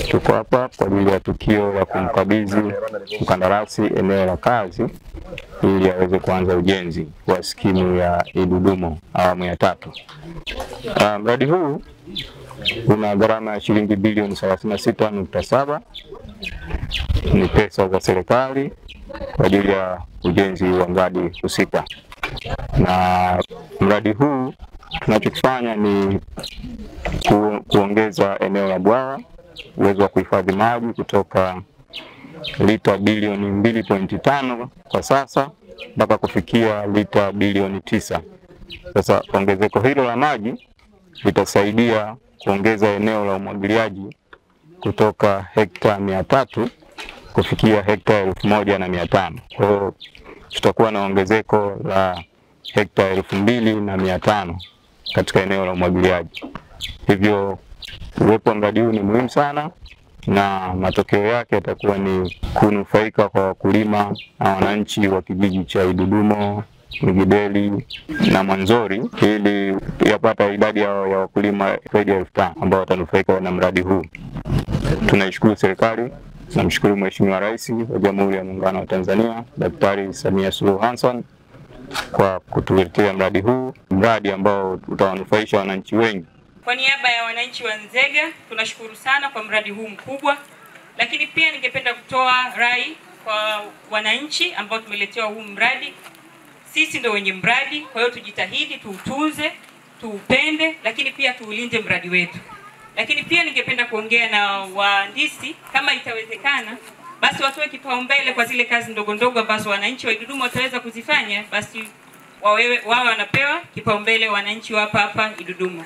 Tuko hapa kwa ajili ya tukio la kumkabidhi mkandarasi eneo la kazi ili aweze kuanza ujenzi wa skimu ya Idudumo awamu ya 3. Mradi huu una gharama ya shilingi bilioni 36.7. Ni pesa za serikali kwa ajili ya ujenzi wa mradi husika. Na mradi huu tunachokifanya ni kuongeza eneo la bwawa, uwezo wa kuhifadhi maji kutoka lita bilioni 2.5 kwa sasa mpaka kufikia lita bilioni 9. Sasa ongezeko hilo la maji litasaidia kuongeza eneo la umwagiliaji kutoka hekta 300 kufikia hekta 1500. Kwa hiyo tutakuwa na ongezeko la hekta 2500 katika eneo la umwagiliaji. Hivyo uwepo wa mradi huu ni muhimu sana, na matokeo yake yatakuwa ni kunufaika kwa wakulima na wananchi wa kijiji cha Idudumo, Migideli na Mwanzori, ili yapata idadi ya wakulima zaidi ya 5000 ambao watanufaika na mradi huu. Tunaishukuru serikali, tunamshukuru Mheshimiwa Rais wa Jamhuri ya Muungano wa Tanzania Daktari Samia Suluhu Hassan kwa kutuletea mradi huu, mradi ambao utawanufaisha wananchi wengi. Kwa niaba ya wananchi wa Nzega, tunashukuru sana kwa mradi huu mkubwa, lakini pia ningependa kutoa rai kwa wananchi ambao tumeletewa huu mradi. Sisi ndio wenye mradi, kwa hiyo tujitahidi tuutunze, tuupende, lakini pia tuulinde mradi wetu. Lakini pia ningependa kuongea na wahandisi, kama itawezekana basi watoe kipaumbele kwa zile kazi ndogo ndogo ambazo wananchi wa Idudumo wataweza kuzifanya, basi wao wanapewa kipaumbele wananchi wa hapa Idudumo.